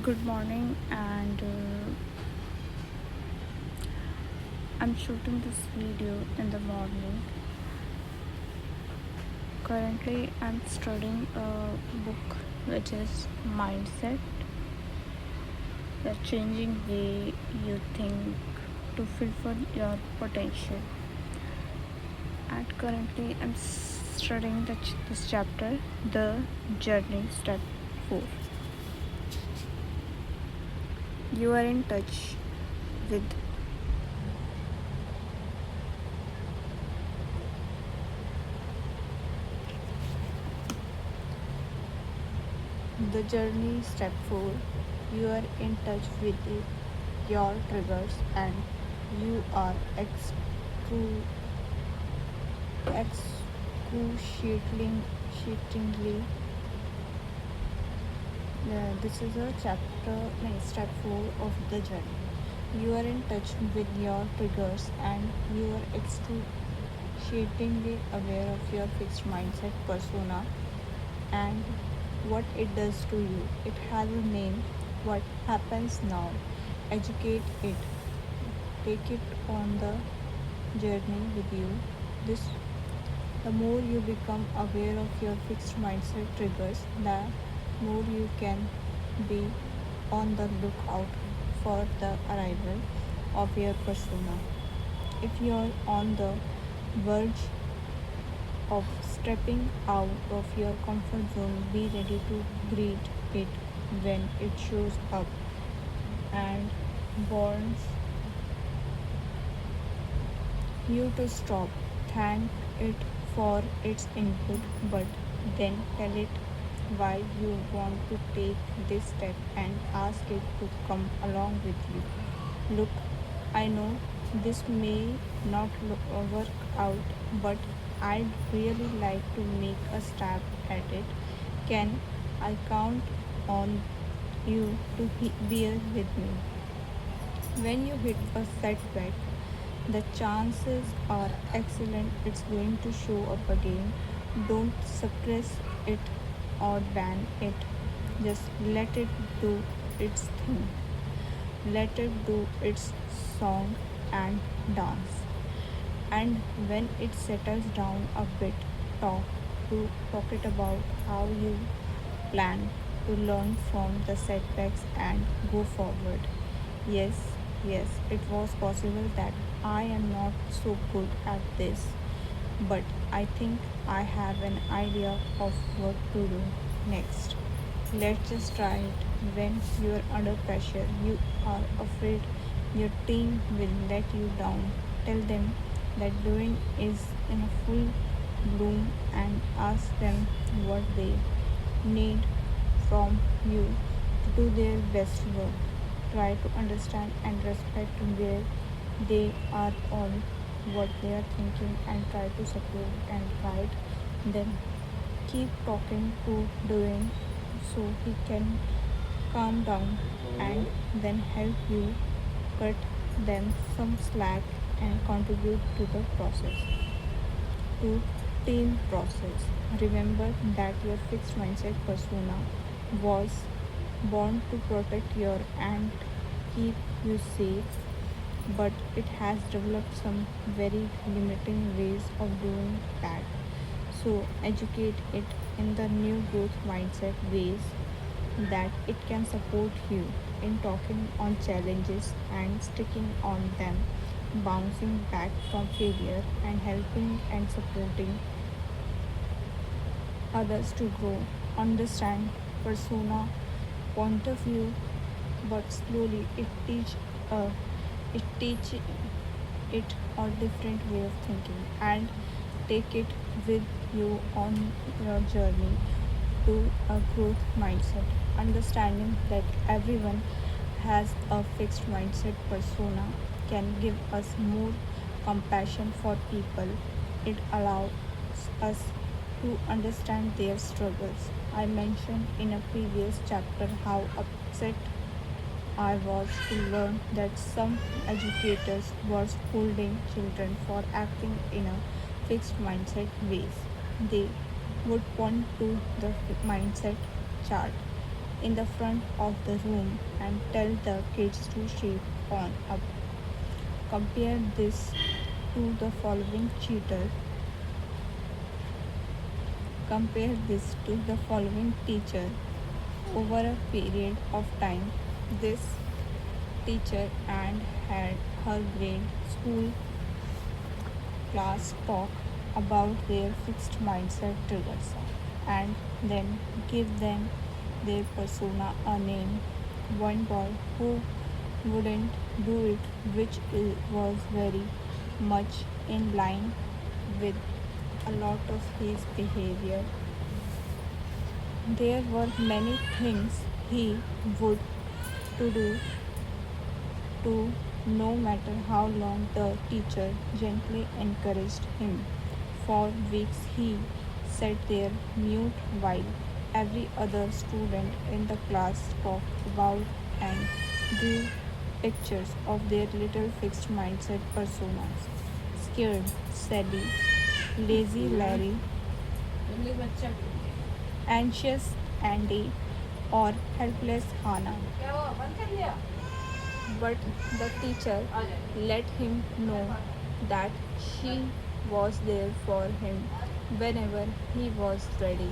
Good morning, and I'm shooting this video in the morning. Currently, I'm studying a book which is Mindset, the changing way you think to fulfill your potential. And currently, I'm studying this chapter, The Journey, Step 4. You are in touch with The Journey, Step 4. You are in touch with your triggers and you are excruciatingly. This is a chapter, no, step 4 of the journey. You are in touch with your triggers and you are excruciatingly aware of your fixed mindset persona and what it does to you. It has a name. What happens now? Educate it. Take it on the journey with you. This The more you become aware of your fixed mindset triggers, the more you can be on the lookout for the arrival of your persona. If you're on the verge of stepping out of your comfort zone, be ready to greet it when it shows up and warns you to stop. Thank it for its input, but then tell it why you want to take this step and ask it to come along with you. Look, I know this may not work out, but I'd really like to make a stab at it. Can I count on you to bear with me? When you hit a setback, the chances are excellent it's going to show up again. Don't suppress it or ban it. Just let it do its thing. Let it do its song and dance. And when it settles down a bit, talk talk it about how you plan to learn from the setbacks and go forward. Yes, yes, it was possible that I am not so good at this, but I think I have an idea of what to do next. Let's just try it. When you are under pressure, you are afraid your team will let you down. Tell them that doing is in a full bloom and ask them what they need from you to do their best work. Try to understand and respect where they are on what they are thinking and try to support and guide them. Keep talking to doing so he can calm down and then help you cut them some slack and contribute to the process. To team process. Remember that your fixed mindset persona was born to protect your and keep you safe, but it has developed some very limiting ways of doing that. So educate it in the new growth mindset ways that it can support you in talking on challenges and sticking on them, bouncing back from failure and helping and supporting others to grow, understand persona, point of view, but slowly uh, it teach it a different way of thinking and take it with you on your journey to a growth mindset. Understanding that everyone has a fixed mindset persona can give us more compassion for people. It allows us to understand their struggles. I mentioned in a previous chapter how upset I was to learn that some educators were scolding children for acting in a fixed mindset ways. They would point to the mindset chart in the front of the room and tell the kids to shape on up. Compare this to the following cheater. Compare this to the following teacher. Over a period of time, this teacher and had her grade school class talk about their fixed mindset triggers and then give them their persona a name. One boy who wouldn't do it, which was very much in line with a lot of his behavior. There were many things he would to do to no matter how long the teacher gently encouraged him. For weeks he sat there mute while every other student in the class talked about and drew pictures of their little fixed mindset personas. Scared Sally, lazy Larry, anxious Andy, or helpless Hannah. But the teacher let him know that she was there for him whenever he was ready.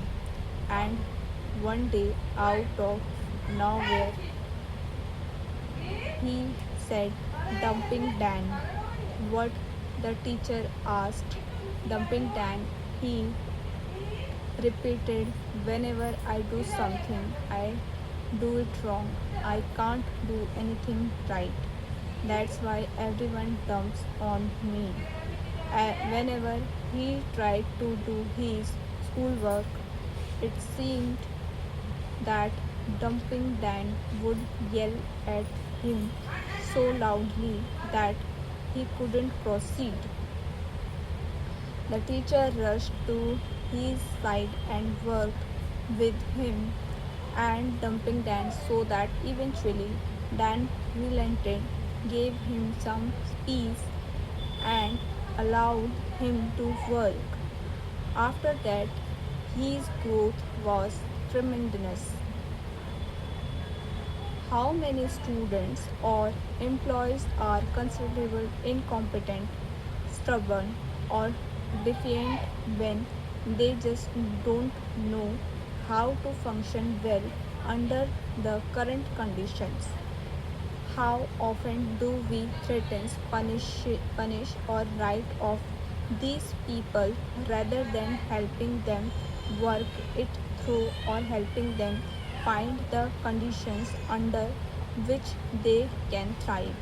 And one day, out of nowhere, he said, Dumping Dan. What the teacher asked, Dumping Dan, he repeated, Whenever I do something, I do it wrong. I can't do anything right. That's why everyone dumps on me. Whenever he tried to do his schoolwork, it seemed that Dumping Dan would yell at him so loudly that he couldn't proceed. The teacher rushed to his side and worked with him and Dumping Dan so that eventually Dan relented, gave him some peace, and allowed him to work. After that, his growth was tremendous. How many students or employees are considered incompetent, stubborn, or defiant when they just don't know how to function well under the current conditions? How often do we threaten, punish, or write off these people rather than helping them work it through or helping them find the conditions under which they can thrive?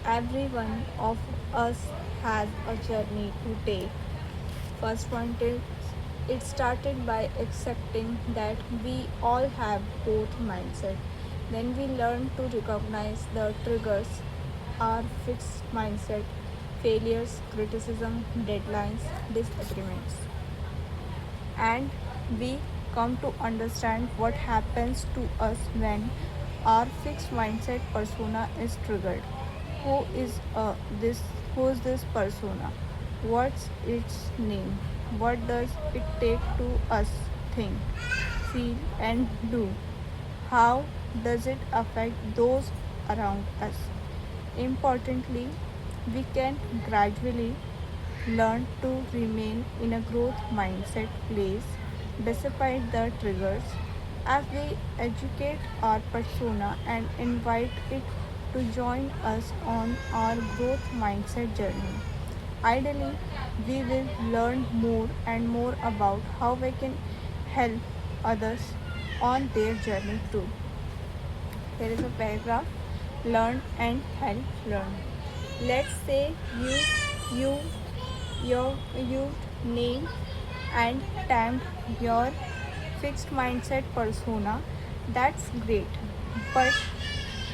Every one of us has a journey to take. First one is it started by accepting that we all have both mindset. Then we learn to recognize the triggers, our fixed mindset, failures, criticism, deadlines, disagreements. And we come to understand what happens to us when our fixed mindset persona is triggered. Who is this who is this persona? What's its name? What does it take to us think, feel and do? How does it affect those around us? Importantly, we can gradually learn to remain in a growth mindset place despite the triggers as we educate our persona and invite it to join us on our growth mindset journey. Ideally, we will learn more and more about how we can help others on their journey too. Here is a paragraph, learn and help learn. Let's say you you named and tamed your fixed mindset persona. That's great. But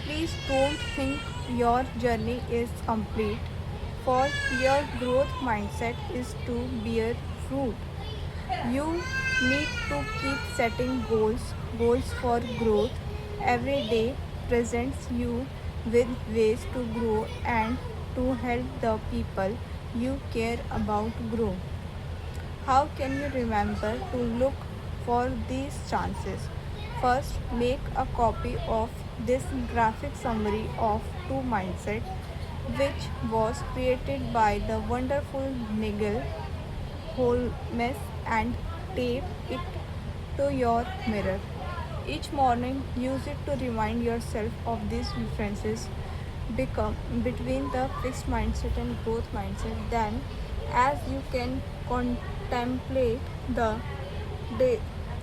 please don't think your journey is complete, for your growth mindset is to bear fruit. You need to keep setting goals for growth. Every day presents you with ways to grow and to help the people you care about grow. How can you remember to look for these chances? First, make a copy of this graphic summary of two mindset, which was created by the wonderful Nigel Holmes, and tape it to your mirror. Each morning, use it to remind yourself of these differences become between the fixed mindset and growth mindset. Then, as you can contemplate the day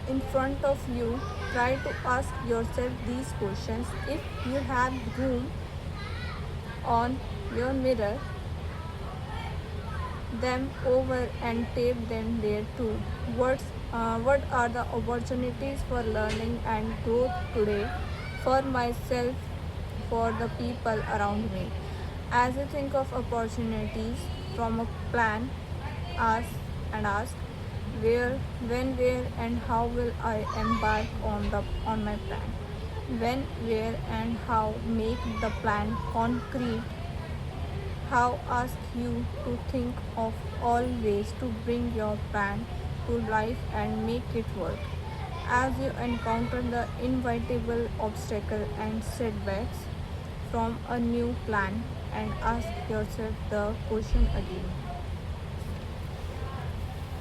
in front of you, try to ask yourself these questions. If you have room on your mirror, them over and tape them there too. What are the opportunities for learning and growth today for myself, for the people around me? As you think of opportunities from a plan, ask ask where, when, where, and how will I embark on my plan? When, where, and how make the plan concrete. How ask you to think of all ways to bring your plan to life and make it work. As you encounter the inevitable obstacle and setbacks from a new plan, and ask yourself the question again.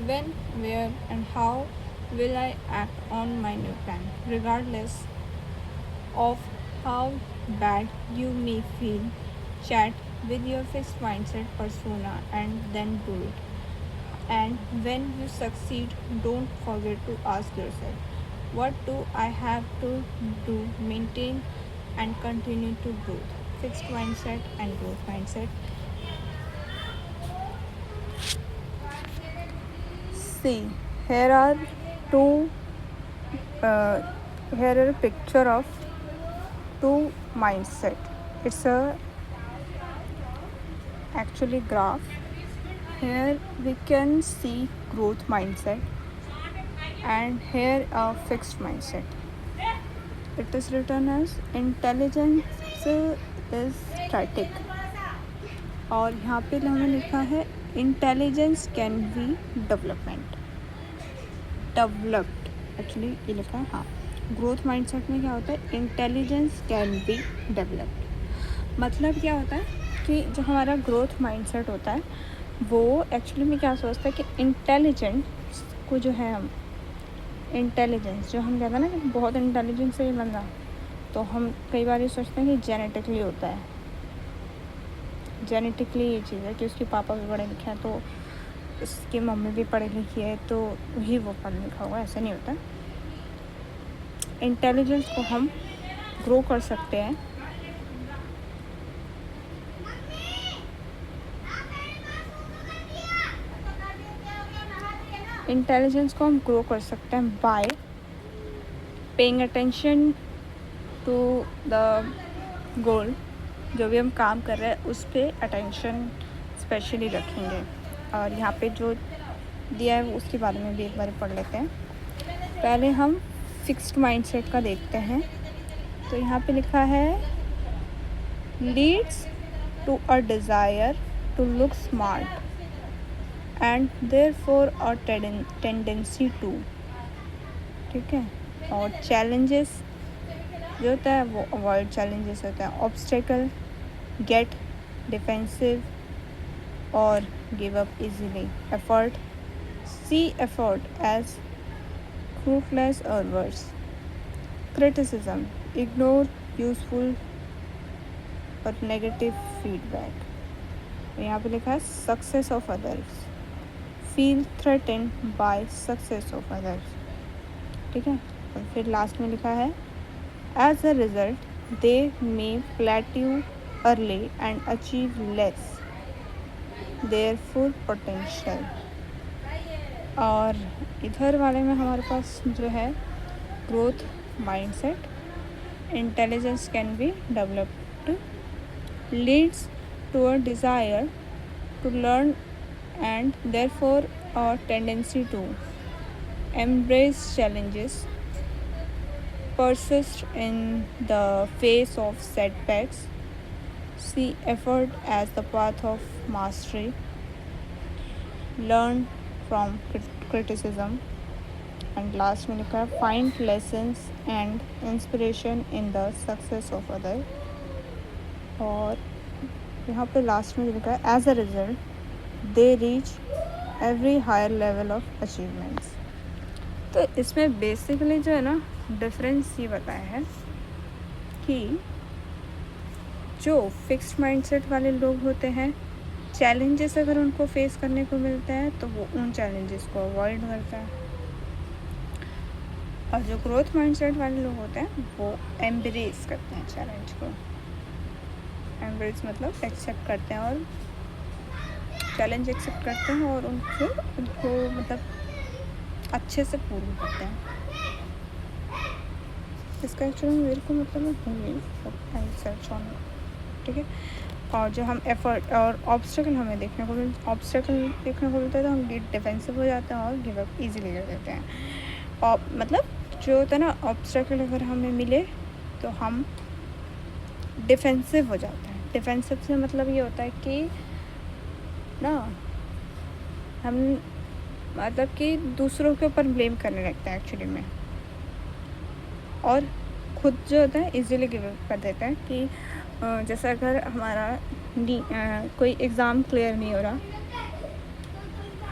When, where, and how will I act on my new plan? Regardless of how bad you may feel, chat with your fixed mindset persona and then do it. And when you succeed, don't forget to ask yourself, what do I have to do, maintain, and continue to grow? Fixed mindset and growth mindset. See, here are two. Uh, here are a picture of two mindset. It's a actually graph. Here we can see growth mindset, and here a fixed mindset. It is written as intelligence is static, और यहाँ पे हमने लिखा है intelligence can be developed actually ये लिखा है हाँ ग्रोथ माइंडसेट में क्या होता है इंटेलिजेंस कैन बी डेवलप्ड मतलब क्या होता है कि जो हमारा ग्रोथ माइंडसेट होता है वो एक्चुअली में क्या सोचता है कि इंटेलिजेंस को जो है हम इंटेलिजेंस जो हम कहते हैं ना कि बहुत इंटेलिजेंस है ये बंदा तो हम कई बार ये सोचते हैं कि जेनेटिकली होता है जेनेटिकली ये चीज़ है कि उसके पापा भी पढ़े लिखे हैं तो इसकी मम्मी भी पढ़ी लिखी है तो ही वो पढ़ लिखा होगा ऐसा नहीं होता इंटेलिजेंस को हम ग्रो कर सकते हैं इंटेलिजेंस को हम ग्रो कर सकते हैं by paying attention to the goal जो भी हम काम कर रहे हैं उस पर अटेंशन स्पेशली रखेंगे और यहाँ पे जो दिया है उसके बारे में भी एक बार पढ़ लेते हैं पहले हम फिक्स्ड माइंडसेट का देखते हैं तो यहाँ पे लिखा है leads to a desire to look smart and therefore a tendency to ठीक है और चैलेंजेस जो होता है वो अवॉइड चैलेंजेस होता है ऑब्स्टेकल गेट डिफेंसिव और give up easily effort see effort as fruitless or worse criticism ignore useful or negative feedback यहाँ पे लिखा है success of others feel threatened by success of others ठीक है और फिर लास्ट में लिखा है as a result they may plateau early and achieve less their full potential और इधर वाले में हमारे पास जो है growth mindset intelligence can be developed leads to a desire to learn and therefore a tendency to embrace challenges persist in the face of setbacks see effort as the path of mastery learn from criticism and last में लिखा है find lessons and inspiration in the success of other. और यहाँ पे last में लिखा है as a result they reach every higher level of achievements. तो इसमें बेसिकली जो है ना डिफरेंस ये बताया है कि जो फिक्स्ड माइंडसेट वाले लोग होते हैं, चैलेंजेस अगर उनको फेस करने को मिलता है तो वो उन चैलेंजेस को अवॉइड करता है, और जो ग्रोथ माइंडसेट वाले लोग होते हैं वो एम्ब्रेस करते हैं चैलेंज को। एम्ब्रेस मतलब एक्सेप्ट करते हैं, और चैलेंज एक्सेप्ट करते हैं और उनको मतलब अच्छे से पूर्ण करते हैं। इसका एक्चुअली मेरे को मतलब मैं भूल आई सर्च ऑन, ठीक है। और जो हम एफर्ट और ऑब्स्टेकल हमें देखने को मिलता है तो हम गेट डिफेंसिव हो जाते हैं और गिव अप ईजिली कर देते हैं। और मतलब जो होता है ना ऑब्स्टेकल अगर हमें मिले तो हम डिफेंसिव हो जाते हैं। डिफेंसिव से मतलब ये होता है कि ना हम मतलब कि दूसरों के ऊपर ब्लेम करने लगते हैं एक्चुअली में, और खुद जो होता है इजीली गिव अप कर देता है। कि जैसे अगर हमारा कोई एग्ज़ाम क्लियर नहीं हो रहा,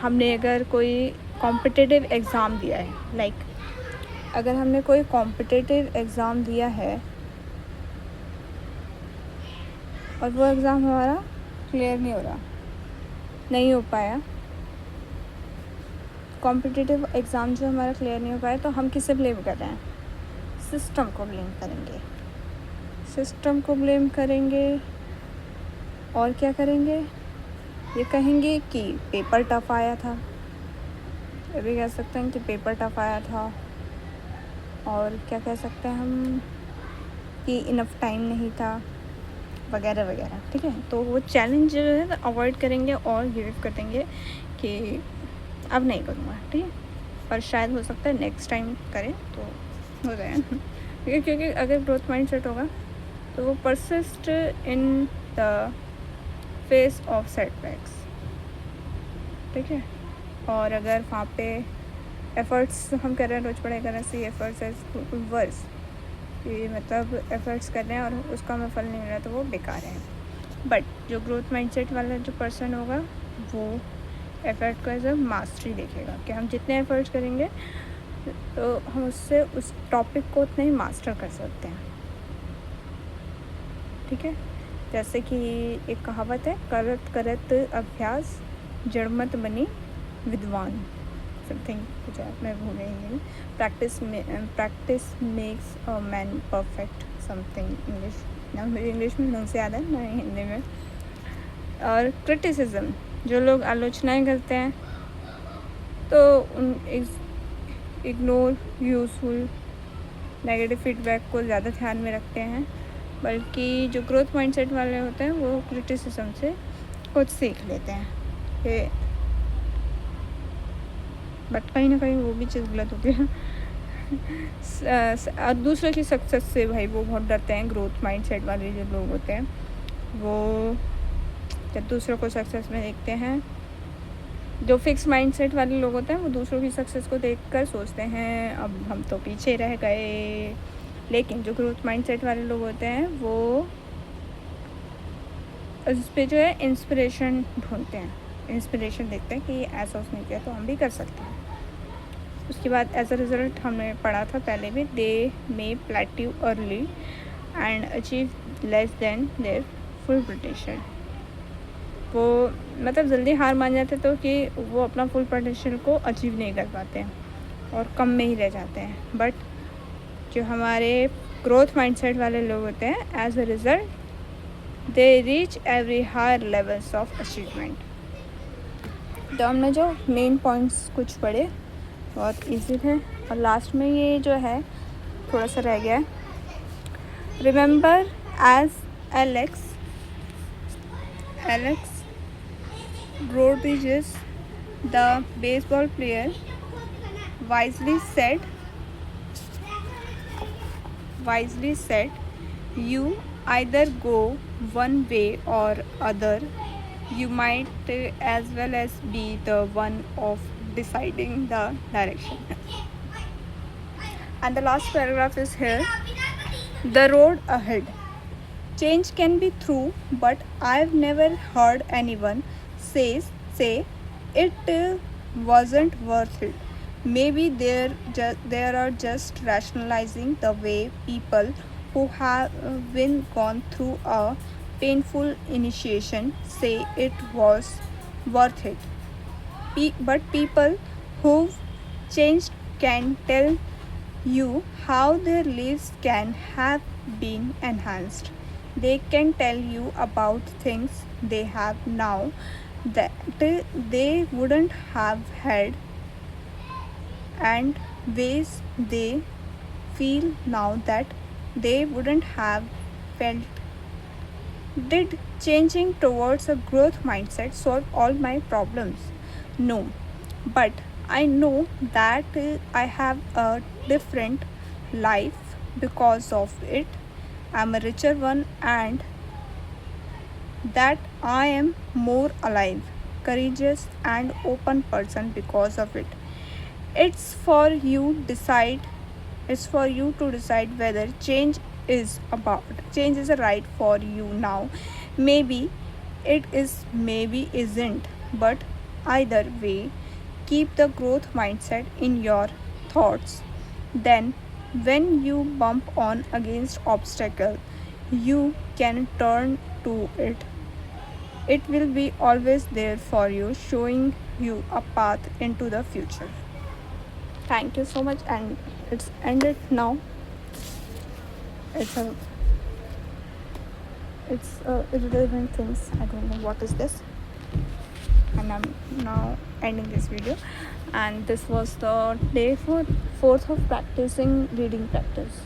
हमने अगर कोई कॉम्पिटिटिव एग्ज़ाम दिया है, लाइक अगर हमने कोई कॉम्पिटिटिव एग्ज़ाम दिया है और वो एग्ज़ाम हमारा क्लियर नहीं हो पाया, कॉम्पिटिटिव एग्ज़ाम जो हमारा क्लियर नहीं हो पाया, तो हम किसे ब्लेम कर रहे हैं? सिस्टम को ब्लेम करेंगे। और क्या करेंगे? ये कहेंगे कि पेपर टफ आया था, ये भी कह सकते हैं कि पेपर टफ आया था। और क्या कह सकते हैं हम कि इनफ टाइम नहीं था, वगैरह वगैरह, ठीक है। तो वो चैलेंज जो है अवॉइड करेंगे और गिव अप कर देंगे कि अब नहीं करूँगा, ठीक है। और शायद हो सकता है नेक्स्ट टाइम करें तो हो जाए, ठीक है। क्योंकि अगर ग्रोथ माइंडसेट होगा तो वो persist in the face of setbacks, ठीक है। और अगर वहाँ पे एफ़र्ट्स हम कर रहे हैं, रोज़ पढ़ाई कर रहे हैं, सी एफ़र्ट्स एज वर्स, ये मतलब एफ़र्ट्स कर रहे हैं और उसका हमें फल नहीं मिल रहा तो वो बेकार है। बट जो ग्रोथ माइंडसेट वाला जो पर्सन होगा वो एफ़र्ट को एज अ मास्टरी देखेगा कि हम जितने एफ़र्ट्स करेंगे तो हम उससे उस टॉपिक को उतना ही मास्टर कर सकते हैं, ठीक है। जैसे कि एक कहावत है, करत करत अभ्यास जड़मत बनी विद्वान, समथिंग कुछ है, मैं भूल रही हूँ। Practice makes a man perfect, something English ना, मेरी इंग्लिश में ढंग से याद है ना हिंदी में। और क्रिटिसिज्म, जो लोग आलोचनाएं करते हैं तो उन इग्नोर यूज़फुल नेगेटिव फीडबैक को ज़्यादा ध्यान में रखते हैं, बल्कि जो ग्रोथ माइंडसेट वाले होते हैं वो क्रिटिसिज्म से कुछ सीख लेते हैं कि बट कहीं ना कहीं वो भी चीज़ गलत होती है। और दूसरे की सक्सेस से भाई वो बहुत डरते हैं। ग्रोथ माइंडसेट वाले जो लोग होते हैं वो जब दूसरों को सक्सेस में देखते हैं, जो फिक्स माइंडसेट वाले लोग होते हैं वो दूसरों की सक्सेस को देखकर सोचते हैं अब हम तो पीछे रह गए। लेकिन जो ग्रोथ माइंडसेट वाले लोग होते हैं वो उस पर जो है इंस्पिरेशन ढूंढते हैं, इंस्पिरेशन देखते हैं कि ऐसा उसने किया तो हम भी कर सकते हैं। उसके बाद एज अ रिज़ल्ट हमने पढ़ा था पहले भी, they may plateau early and achieve less than their full potential. वो मतलब जल्दी हार मान जाते तो कि वो अपना फुल पोटेंशियल को अचीव नहीं कर पाते हैं और कम में ही रह जाते हैं। बट जो हमारे ग्रोथ माइंडसेट वाले लोग होते हैं, as a result they reach every higher levels of achievement. तो हमने जो मेन पॉइंट्स कुछ पढ़े बहुत इजी थे, और लास्ट में ये जो है थोड़ा सा रह गया है। Remember as Alex Rodriguez, the baseball player, wisely said, you either go one way or other. You might as well as be the one of deciding the direction. And the last paragraph is here: the road ahead. Change can be true, but I've never heard anyone say it wasn't worth it. Maybe there are just rationalizing the way people who have been gone through a painful initiation say it was worth it. But people who've changed can tell you how their lives can have been enhanced. They can tell you about things they have now that they wouldn't have had, and ways they feel now that they wouldn't have felt. Did changing towards a growth mindset solve all my problems? No, but I know that I have a different life because of it. I'm a richer one, and that I am more alive, courageous, and open person because of it. It's for you decide. It's for you to decide whether change is right for you now. Maybe it is, maybe isn't. But either way, keep the growth mindset in your thoughts. Then, when you bump on against obstacle, you can turn to it. It will be always there for you, showing you a path into the future. Thank you so much, and it's ended now. It's a irrelevant things. I don't know what is this, and I'm now ending this video. And this was the day fourth of practicing reading practice.